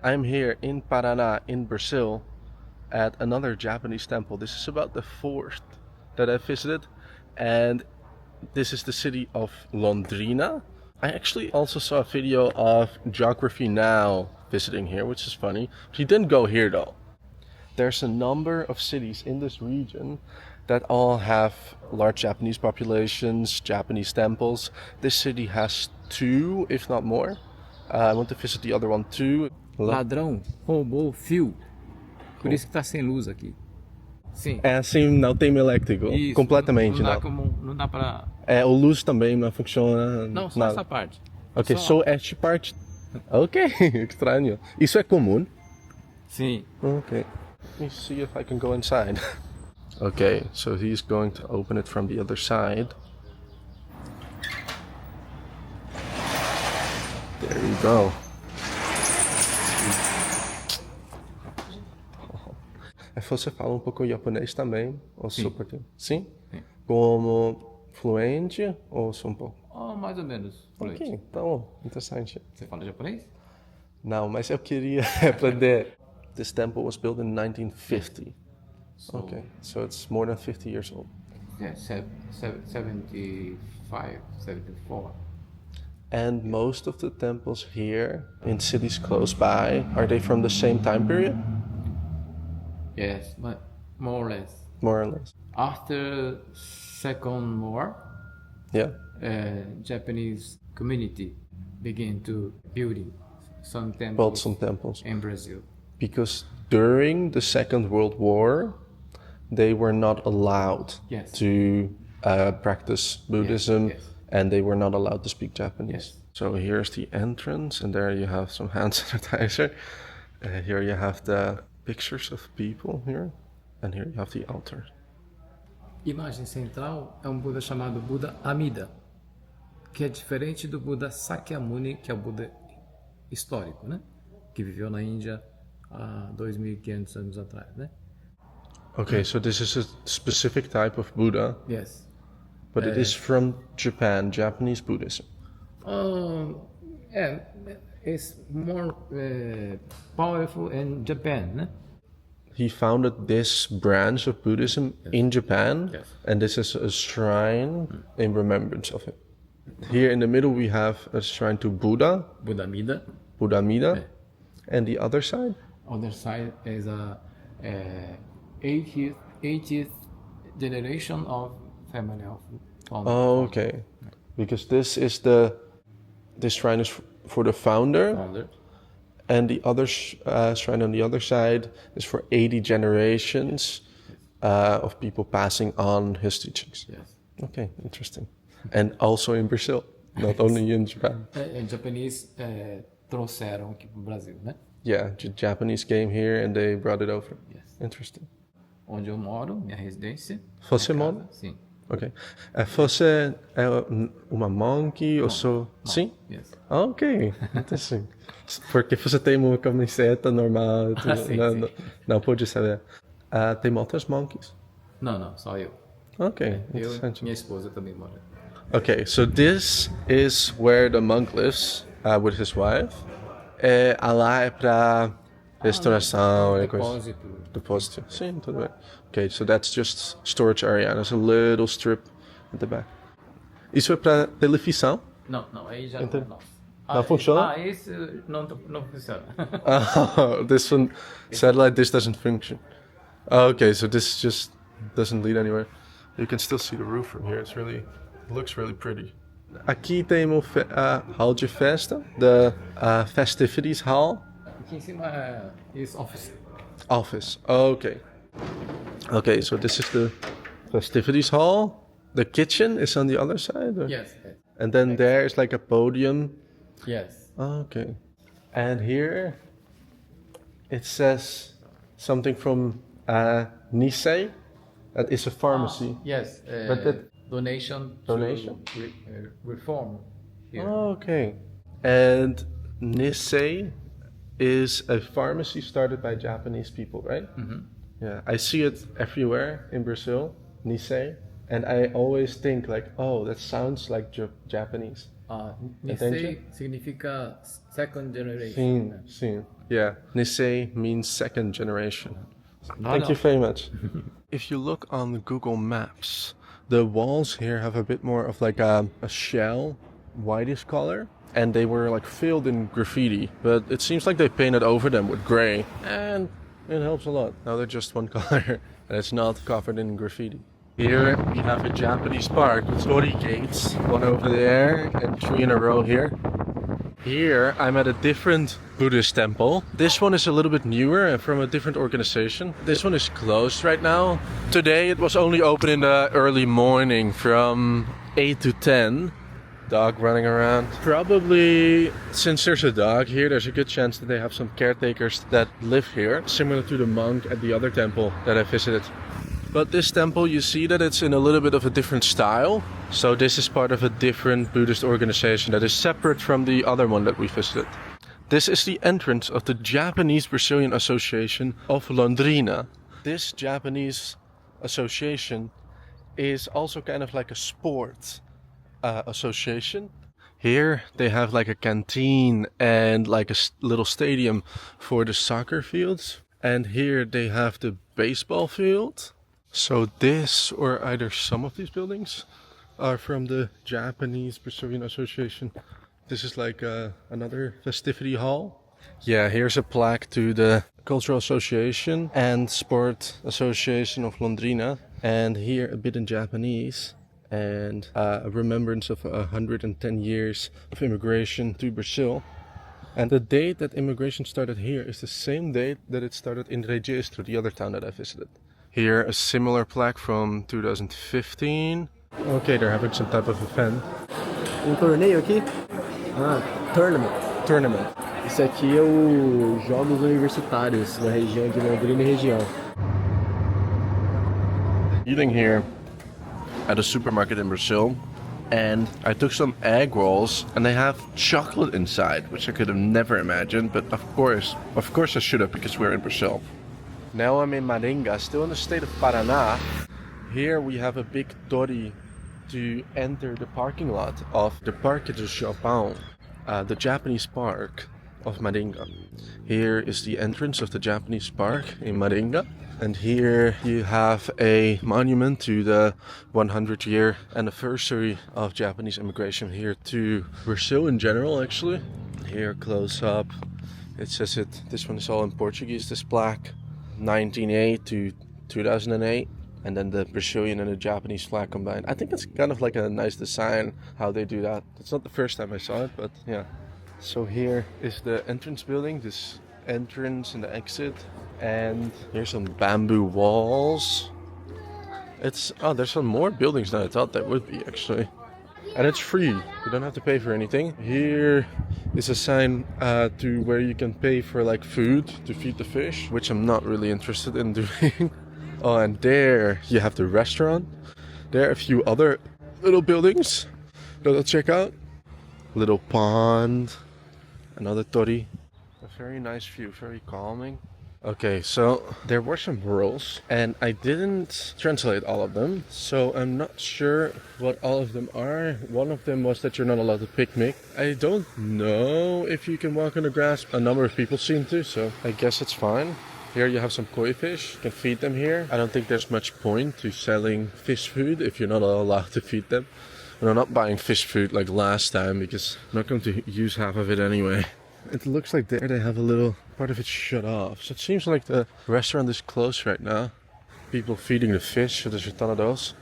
I'm here in Paraná, in Brazil, at another Japanese temple. This is about the fourth that I visited, and this is the city of Londrina. I actually also saw a video of Geography Now visiting here, which is funny. He didn't go here though. There's a number of cities in this region that all have large Japanese populations, Japanese temples. This city has two, if not more. I want to visit the other one too. Ladrão roubou o fio. Por isso que tá sem luz aqui. Sim. É assim, não tem elétrico. Isso, Completamente não. não. Não dá pra... É, o luz também não funciona. Não, só nada. essa parte. Ok, só esta parte. Ok, estranho. Isso é comum? Sim. Okay. Let me see if I can go inside. Okay, so he's going to open it from the other side. There you go. Você fala um pouco japonês também? Ou Sim. só porque... Sim? Sim. Como fluente ou só um pouco? Oh, mais ou menos. Ok, então, interessante. Você fala japonês? Não, mas eu queria aprender. This temple was built in 1950. So, Okay, so it's more than 50 years old. Yeah, 75, 74. And most of the temples here in cities close by, are they from the same time period? Yes, but more or less. More or less. After Second War, Yeah. Japanese community began to building some temples Built some temples. in Brazil. Because during the Second World War, they were not allowed Yes. to practice Buddhism, yes. and they were not allowed to speak Japanese. Yes. So here's the entrance, and there you have some hand sanitizer. Here you have the pictures of people here, and here you have the altar. Imagem central é um Buda chamado Buda Amida, que é diferente do Buda Sakyamuni, que é o Buda histórico, né? Que viveu na Índia há 2.500 anos atrás, né? Okay, so this is a specific type of Buddha, Yes. but it is from Japan, Japanese Buddhism. It's more powerful in Japan, né? He founded this branch of Buddhism in Japan, Yes. and this is a shrine in remembrance of him. Here in the middle we have a shrine to Buddha, Buda Amida. Buddha Amida, and the other side? Other side is a 80th generation of family of founder. Oh, okay. Because this shrine is for the founder, and the other shrine on the other side is for 80 generations of people passing on his teachings. Yes. Okay, interesting. And also in Brazil, not only in Japan. Japanese trouxeram aqui pro Brasil, né? Yeah, Japanese came here and they brought it over. Yes. Interesting. Onde eu moro, minha residência. Você minha mora? casa, sim. Ok. Você é uma monk ou sou... Sim? Yes. Ok, interesting. Porque você tem uma camiseta normal, Sim, não, sim. não pude saber. Tem outros monks? Não, só eu. Ok, Eu interessante. e minha esposa também mora. Okay, so this is where the monk lives with his wife. Lá é para restauração e coisa. Depósito. Depósito. Sim, tudo bem. Okay, so that's just storage area. There's a little strip at the back. Isso é para televisão? Não, aí já Entendi. não. Não funciona? Esse não funciona. This one, satellite dish doesn't function. Okay, so this just doesn't lead anywhere. You can still see the roof from here. It looks really pretty. Aqui tem um hall de festa, the festivities hall. Aqui em cima é office. Office. Okay. Okay, so this is the festivities hall. The kitchen is on the other side? Or? Yes. And then there's like a podium. Yes. Okay. And here it says something from Nisei. That is a pharmacy. Yes. But that- Donation. Donation? To, reform. Here. Okay. And Nisei is a pharmacy started by Japanese people, right? Mm-hmm. Yeah, I see it everywhere in Brazil, Nisei, and I always think like, oh, that sounds like Japanese. Nisei significa second generation. Sim, Né? sim. Yeah. Nisei means second generation. Ah, Thank não. you very much. If you look on the Google Maps, the walls here have a bit more of like a shell, whitish color. And they were like filled in graffiti, but it seems like they painted over them with gray. And it helps a lot. Now they're just one color, and it's not covered in graffiti. Here we have a Japanese park with 40 gates, one over there and 3 in a row here. Here I'm at a different Buddhist temple. This one is a little bit newer and from a different organization. This one is closed right now. Today it was only open in the early morning from 8 to 10. Dog running around. Probably, since there's a dog here, there's a good chance that they have some caretakers that live here, similar to the monk at the other temple that I visited. But this temple, you see that it's in a little bit of a different style. So this is part of a different Buddhist organization that is separate from the other one that we visited. This is the entrance of the Japanese-Brazilian Association of Londrina. This Japanese association is also kind of like a sport association. Here they have like a canteen and like a little stadium for the soccer fields. And here they have the baseball field. So this or either some of these buildings are from the Japanese Brazilian Association. This is like another festivity hall. Yeah, here's a plaque to the Cultural Association and Sport Association of Londrina. And here a bit in Japanese. And a remembrance of 110 years of immigration to Brazil. And the date that immigration started here is the same date that it started in Registro, the other town that I visited. Here, a similar plaque from 2015. Okay, they're having some type of event. Torneio aqui? Tournament. Tournament. Isso aqui é os Jogos Universitários da região de Londrina e região. Eating here at a supermarket in Brazil, and I took some egg rolls, and they have chocolate inside, which I could have never imagined, but of course I should have, because we're in Brazil. Now I'm in Maringá, still in the state of Paraná. Here we have a big tori to enter the parking lot of the Parque do Japão, the Japanese park of Maringá. Here is the entrance of the Japanese park in Maringá. And here you have a monument to the 100-year anniversary of Japanese immigration here to Brazil in general, actually. Here, close up, it says it. This one is all in Portuguese, this plaque. 1908 to 2008. And then the Brazilian and the Japanese flag combined. I think it's kind of like a nice design, how they do that. It's not the first time I saw it, but yeah. So here is the entrance building, this entrance and the exit. And here's some bamboo walls. There's some more buildings than I thought there would be, actually. And it's free. You don't have to pay for anything. Here is a sign to where you can pay for like food to feed the fish, which I'm not really interested in doing. Oh, and there you have the restaurant. There are a few other little buildings that I'll check out. Little pond, another tori. A very nice view, very calming. Okay, so there were some rules, and I didn't translate all of them, so I'm not sure what all of them are. One of them was that you're not allowed to picnic. I don't know if you can walk on the grass. A number of people seem to, so I guess it's fine. Here you have some koi fish. You can feed them here. I don't think there's much point to selling fish food if you're not allowed to feed them. And I'm not buying fish food like last time, because I'm not going to use half of it anyway. It looks like there they have a little part of it shut off. So it seems like the restaurant is closed right now. People feeding the fish, so there's a ton of those.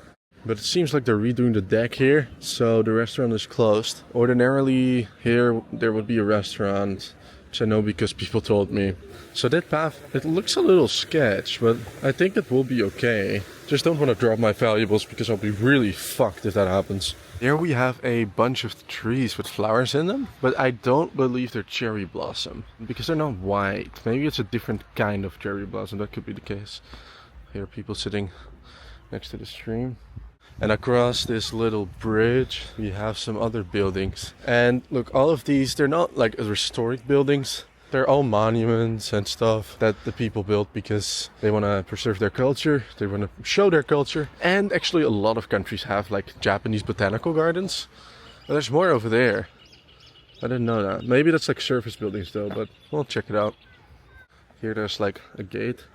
But it seems like they're redoing the deck here, so the restaurant is closed. Ordinarily here there would be a restaurant, which I know because people told me. So that path, it looks a little sketch, but I think it will be okay. Just don't want to drop my valuables because I'll be really fucked if that happens. Here we have a bunch of trees with flowers in them, but I don't believe they're cherry blossom because they're not white. Maybe it's a different kind of cherry blossom, that could be the case. Here are people sitting next to the stream. And across this little bridge, we have some other buildings. And look, all of these, they're not like historic buildings. They're all monuments and stuff that the people built because they want to preserve their culture, they want to show their culture. And actually a lot of countries have like Japanese botanical gardens. But there's more over there. I didn't know that. Maybe that's like service buildings though, but we'll check it out. Here there's like a gate.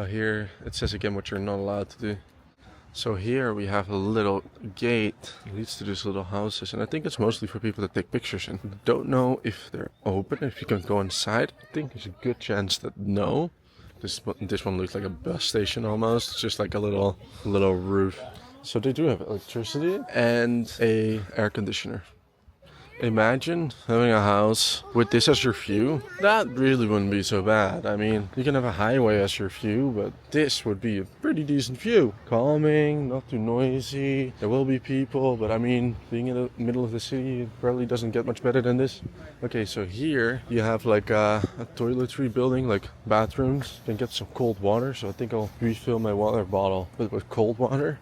Here it says again what you're not allowed to do. So here we have a little gate that leads to these little houses, and I think it's mostly for people to take pictures in. Don't know if they're open, if you can go inside. I think there's a good chance that no. This one looks like a bus station almost. It's just like a little roof. So they do have electricity and a air conditioner. Imagine having a house with this as your view. That really wouldn't be so bad. I mean, you can have a highway as your view, but this would be a pretty decent view. Calming, not too noisy. There will be people, but I mean, being in the middle of the city, it probably doesn't get much better than this. Okay, so here you have like a toiletry building, like bathrooms. You can get some cold water, so I think I'll refill my water bottle with cold water.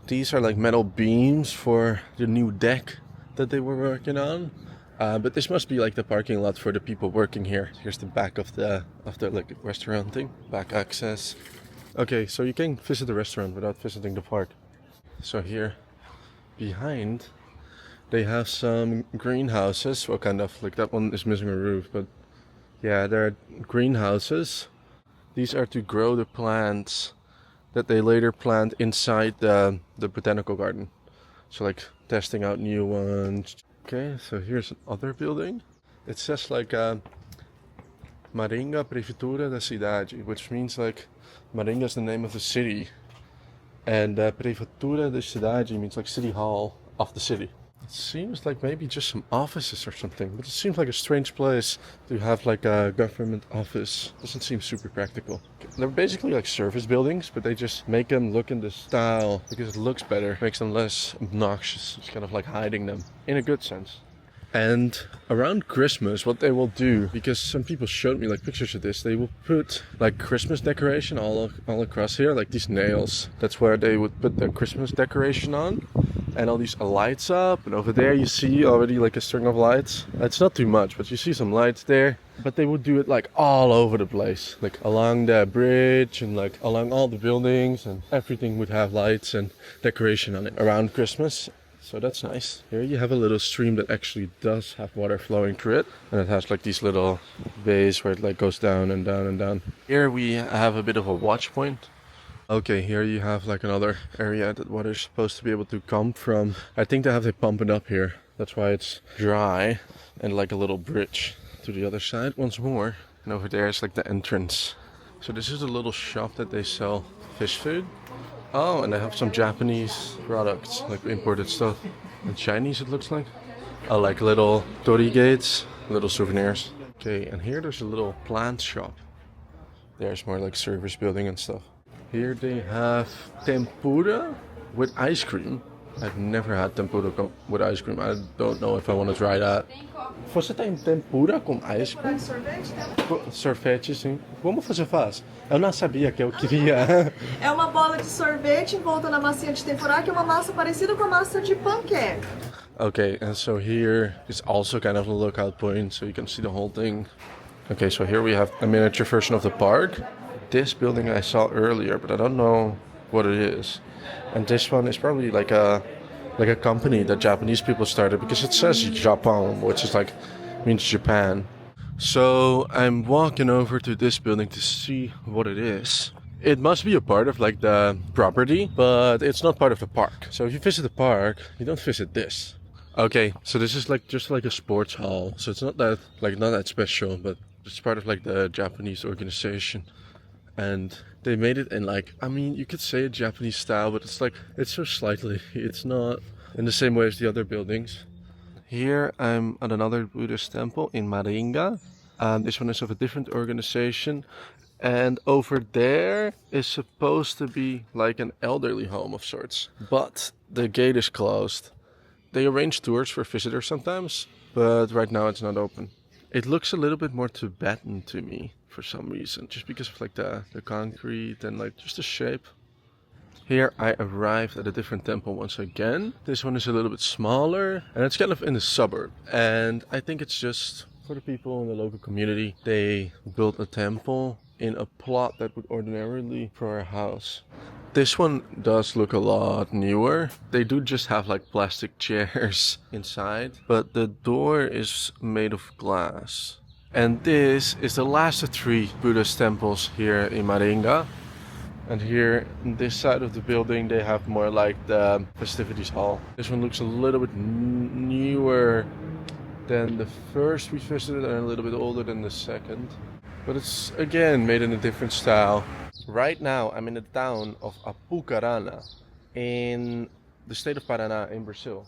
These are like metal beams for the new deck that they were working on, but this must be like the parking lot for the people working here. Here's the back of the like restaurant thing, back access. Okay, so you can visit the restaurant without visiting the park. So here behind they have some greenhouses. Well, kind of like that one is missing a roof, but yeah, there are greenhouses. These are to grow the plants that they later plant inside the botanical garden. So like testing out new ones. Okay, so here's another building. It says like Maringá Prefeitura da Cidade, which means like Maringá is the name of the city, and Prefeitura da Cidade means like city hall of the city. It seems like maybe just some offices or something, but it seems like a strange place to have like a government office. Doesn't seem super practical. They're basically like service buildings, but they just make them look in this style because it looks better, makes them less obnoxious. It's kind of like hiding them in a good sense. And around Christmas, what they will do, because some people showed me like pictures of this, they will put like Christmas decoration all across here, like these nails. That's where they would put the Christmas decoration on. And all these lights up, and over there you see already like a string of lights. It's not too much, but you see some lights there. But they would do it like all over the place, like along the bridge and like along all the buildings, and everything would have lights and decoration on it around Christmas. So that's nice. Here you have a little stream that actually does have water flowing through it, and it has like these little bays where it like goes down and down and down. Here we have a bit of a watch point. Okay, here you have like another area that water is supposed to be able to come from. I think they have to pump it up here. That's why it's dry, and like a little bridge to the other side once more. And over there is like the entrance. So this is a little shop that they sell fish food. Oh, and they have some Japanese products, like imported stuff. And Chinese it looks like. Like little tori gates, little souvenirs. Okay, and here there's a little plant shop. There's more like service building and stuff. Here they have tempura with ice cream. I've never had tempura with ice cream. I don't know if I want to try that. Você tem tempura com ice cream? Sorvete, sim. Como você faz? Eu não sabia que eu queria. É uma bola de sorvete envolta na massinha de tempurá, que é uma massa parecida com a massa de panqueca. Okay, and so here is also kind of a lookout point, so you can see the whole thing. Okay, so here we have a miniature version of the park. This building I saw earlier, but I don't know what it is. And this one is probably like a company that Japanese people started, because it says Japan, which is like means Japan. So I'm walking over to this building to see what it is. It must be a part of like the property, but it's not part of the park. So if you visit the park, you don't visit this. Okay, so this is like just like a sports hall. So it's not that special, but it's part of like the Japanese organization. And they made it in like, I mean, you could say a Japanese style, but it's so slightly, it's not in the same way as the other buildings. Here I'm at another Buddhist temple in Maringá. This one is of a different organization. And over there is supposed to be like an elderly home of sorts. But the gate is closed. They arrange tours for visitors sometimes, but right now it's not open. It looks a little bit more Tibetan to me for some reason, just because of like the concrete and like just the shape. Here I arrived at a different temple once again. This one is a little bit smaller, and it's kind of in the suburb. And I think it's just for the people in the local community. They built a temple in a plot that would ordinarily for a house. This one does look a lot newer. They do just have like plastic chairs inside, but the door is made of glass. And this is the last of 3 Buddhist temples here in Maringá. And here on this side of the building they have more like the festivities hall. This one looks a little bit newer than the first we visited and a little bit older than the second. But it's again made in a different style. Right now I'm in the town of Apucarana in the state of Paraná in Brazil.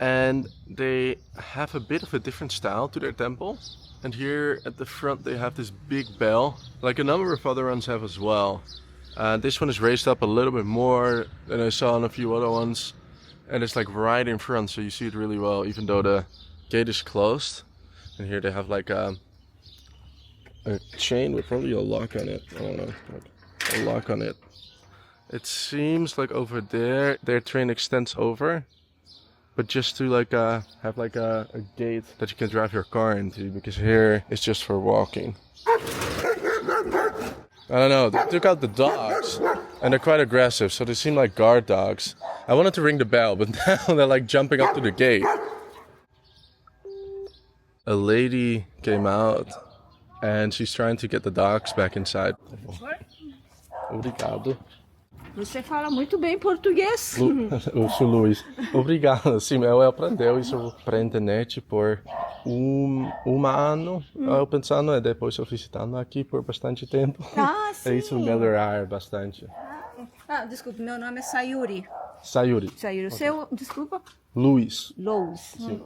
And they have a bit of a different style to their temple. And here at the front they have this big bell, like a number of other ones have as well. This one is raised up a little bit more than I saw on a few other ones. And it's like right in front, so you see it really well, even though the gate is closed. And here they have like a chain with probably a lock on it. I don't know, like a lock on it. It seems like over there their train extends over, but just to like have like a gate that you can drive your car into, because here it's just for walking. I don't know, they took out the dogs and they're quite aggressive, so they seem like guard dogs. I wanted to ring the bell, but now they're like jumping up to the gate. A lady came out and she's trying to get the dogs back inside. Obrigado. Você fala muito bem português. Eu sou Luiz. Obrigado. Sim, eu aprendeu isso para a internet por um ano. Eu pensando, depois eu visitando aqui por bastante tempo. Ah, sim. É isso melhorar bastante. Desculpa, meu nome é Sayuri. Sayuri. Sayuri. Okay. Seu, desculpa? Luiz. Louis. Sim.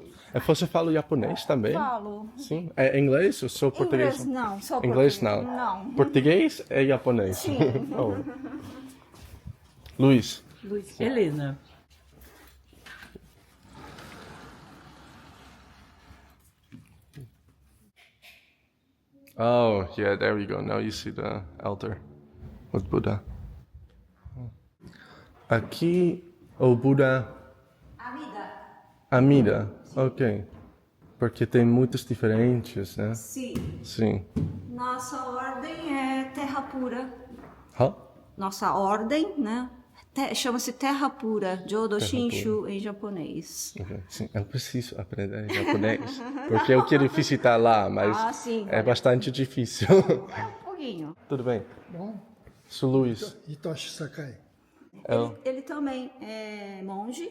Você fala japonês também? Falo. Sim. É inglês ou só português? Inglês não, só inglês português. Não. Português é japonês? Sim. Oh. Luiz. Helena. Oh, yeah, there we go. Now you see the altar with Buddha. Aqui, o Buddha... Amida, ok. Porque tem muitos diferentes, né? Sim. Sim. Nossa ordem é terra pura. Hã? Nossa ordem, né? Chama-se terra pura, Jodo Shinshu em japonês. Okay. Sim, eu preciso aprender japonês. Porque eu quero visitar lá, mas sim, é bastante difícil. Um pouquinho. Tudo bem? Bom, Sou Luiz. Hitoshi Sakai. Ele também é monge.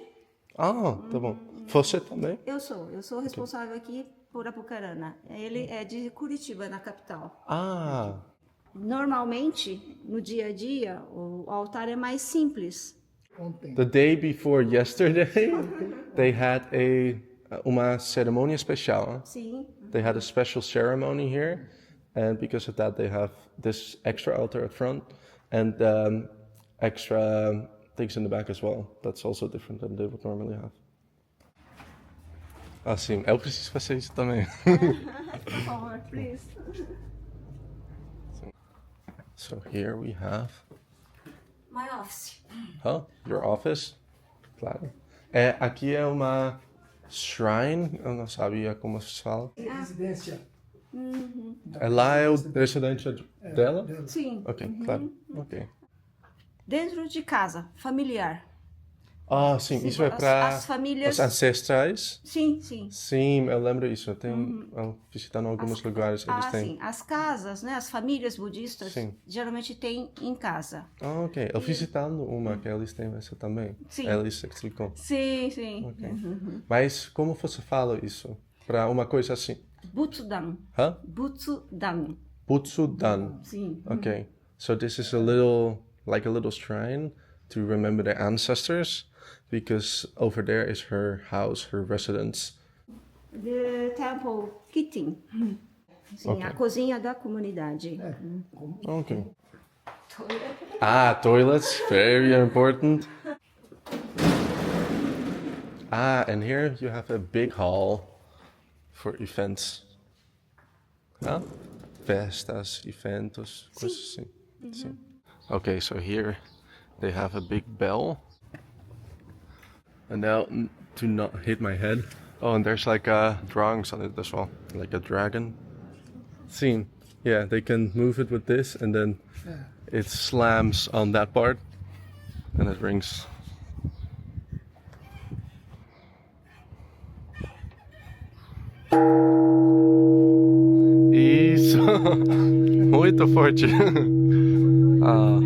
Ah, tá bom. Você também? Eu sou responsável aqui por Apucarana. Ele é de Curitiba, na capital. Ah, Normalmente, no dia a dia, o altar é mais simples. Ontem. the day before yesterday, they had uma cerimônia especial. Sim. They had a special ceremony here, and because of that, they have this extra altar at front and extra things in the back as well. That's also different than they would normally have. Ah, sim, eu preciso fazer isso também. Por favor, please. So here we have, My office. your office. Claro. Aqui é uma shrine, eu não sabia como se fala. Residência. Lá é o residente dela? Sim. Ok, claro. Ok. Dentro de casa, familiar. Ah, sim, isso é para as famílias. os ancestrais? Sim, sim. Sim, eu lembro isso. Eu tenho visitando alguns lugares, eles têm. Sim. As casas, né? As famílias budistas Sim. geralmente têm em casa. Ah, ok. Eu visitando uma que eles têm essa também. Sim. Eles explicam. Sim, sim. Ok. Mas como você fala isso? Para uma coisa assim? Butsudan. Hã? Butsudan. Butsudan. Sim. Okay. So this is a little shrine to remember the ancestors, because over there is her house, her residence. The temple kitchen. Sim, Ok. a cozinha da comunidade. Okay. Toilets, very important. And here you have a big hall for events. Festas, eventos, coisas assim. Sim. Okay, so here they have a big bell. And now, to not hit my head. Oh, and there's like drawings on it as well, like a dragon. Sim, yeah, they can move it with this, and then it slams on that part. And it rings. Isso! Muito forte! Ah.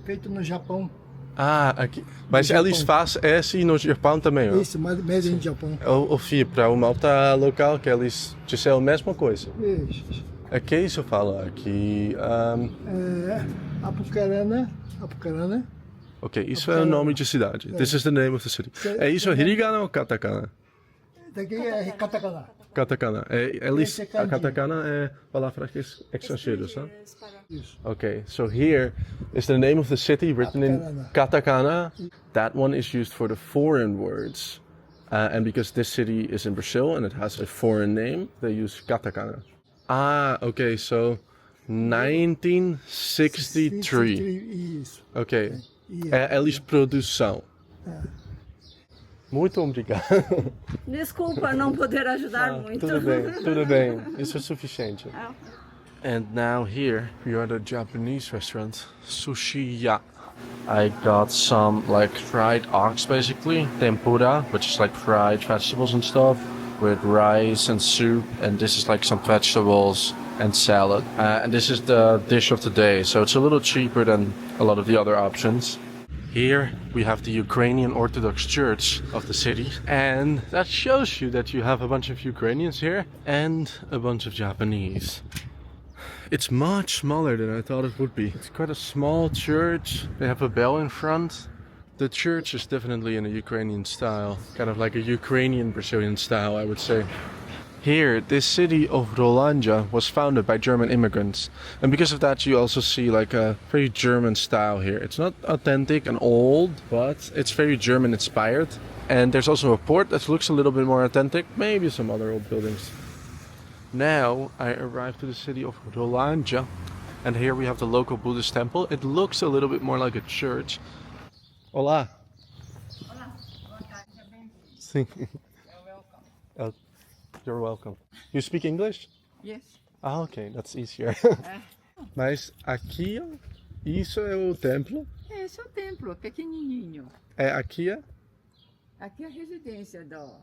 Feito no Japão. Ah, aqui. Mas eles fazem esse no Japão também, ó. Isso, made in Japão. Eu fui para uma outra local que eles disseram a mesma coisa. Isso. Aqui isso fala aqui. Apucarana. Ok, isso é o nome de cidade. This is the name of the city. É isso hiragana ou katakana? Daqui é katakana. Katakana. Esse é A kanji. katakana é palavra estrangeiros, né? Isso. Okay, so here is the name of the city written in katakana. That one is used for the foreign words. And because this city is in Brazil and it has a foreign name, they use katakana. Ah, okay, so 1963. Isso. Ok. Eles produção. Muito obrigado. Desculpa não poder ajudar muito. Tudo bem. Isso é suficiente. And now here we are at a Japanese restaurant, Sushiya. I got some like fried ox basically, tempura, which is like fried vegetables and stuff, with rice and soup, and this is like some vegetables and salad. And this is the dish of the day, so it's a little cheaper than a lot of the other options. Here we have the Ukrainian Orthodox Church of the city, and that shows you that you have a bunch of Ukrainians here and a bunch of Japanese. It's much smaller than I thought it would be. It's quite a small church. They have a bell in front. The church is definitely in a Ukrainian style, kind of like a Ukrainian Brazilian style, I would say. Here, this city of Rolândia was founded by German immigrants, and because of that you also see like a very German style here. It's not authentic and old, but it's very German inspired. And there's also a port that looks a little bit more authentic, maybe some other old buildings. Now I arrived to the city of Rolândia, and here we have the local Buddhist temple. It looks a little bit more like a church. Olá! Sim. You're welcome. You speak English? Yes. Ah, ok, that's easier. Mas aqui, ó, isso é o templo? É, esse é o templo, pequenininho. É aqui, é? Aqui é a residência do...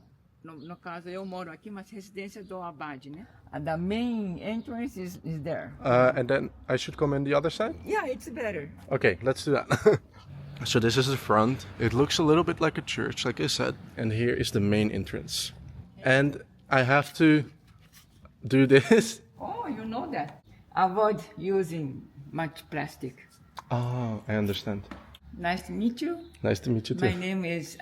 No caso, eu moro aqui, mas residência do abade, né? The main entrance is there. And then I should come in the other side? Yeah, it's better. Okay, let's do that. So this is the front. It looks a little bit like a church, like I said. And here is the main entrance. And I have to do this. Oh, you know that. Avoid using much plastic. Oh, I understand. Nice to meet you. Nice to meet you too. My name is...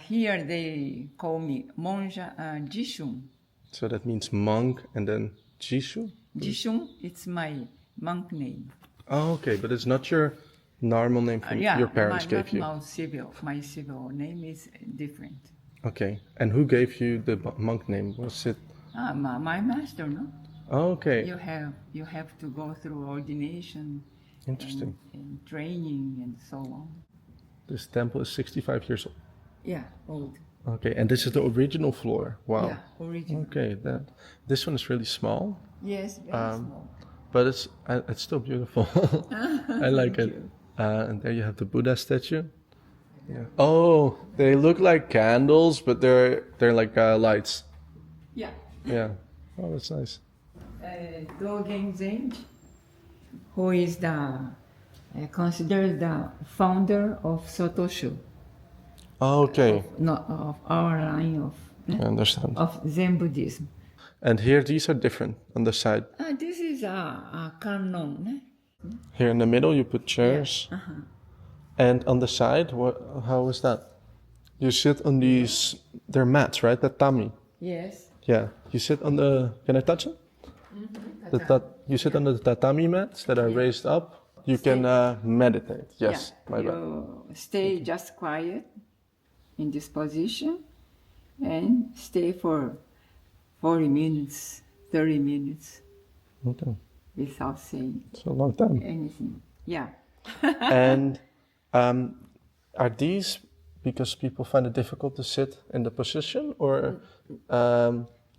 here they call me Monja Jishun. So that means monk and then Jishu? Jishun, it's my monk name. Oh, okay, but it's not your normal name from your parents gave you. My civil name is different. Okay, and who gave you the monk name? Was it? My master, no? Oh, okay. You have to go through ordination. Interesting. And training and so on. This temple is 65 years old. Yeah, old. Okay, and this is the original floor. Wow. Yeah, original. Okay, this one is really small. Yes, very small. But it's still beautiful. I like it. And there you have the Buddha statue. Yeah. Oh, they look like candles, but they're like lights. Yeah. Yeah. Oh, that's nice. Dogen Zenji, who is considered the founder of Sotoshu. Oh, okay. Of our line of I understand. of Zen Buddhism. And here, these are different on the side. This is a kannon. Here in the middle, you put chairs. Yeah. And on the side, how is that? You sit on these, they're mats, right? Tatami. Yes. Yeah. You sit on the, can I touch it? Mm-hmm. You sit on the tatami mats that are raised up. You can meditate. Yes, Yeah. You stay just quiet in this position and stay for 40 minutes, 30 minutes Okay. without saying It's a long time. anything. Yeah. And are these because people find it difficult to sit in the position, or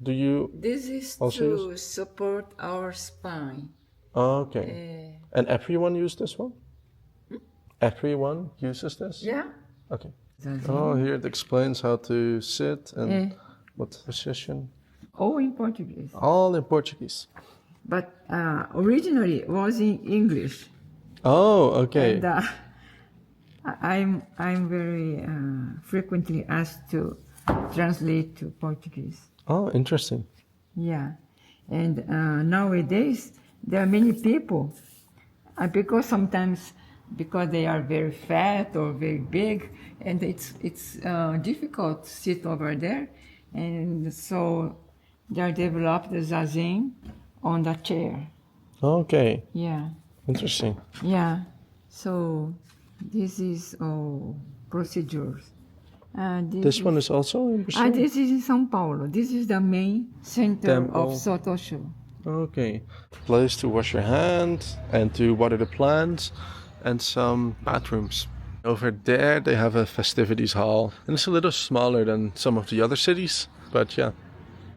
do you? This is Also to support our spine. Okay. And everyone uses this one? Everyone uses this? Yeah. Okay. Oh, here it explains how to sit and what position. All in Portuguese. All in Portuguese. But originally it was in English. Oh, okay. And I'm very frequently asked to translate to Portuguese. Oh, interesting. Yeah. And nowadays there are many people, because sometimes because they are very fat or very big, and it's difficult to sit over there, and so they are developed the zazen on the chair. Okay. Yeah. Interesting. Yeah. So this is all procedures. This one is also in Brazil? This is in São Paulo. This is the main center Temple. of Sotosho. Okay. Place to wash your hands and to water the plants and some bathrooms. Over there they have a festivities hall and it's a little smaller than some of the other cities, but yeah.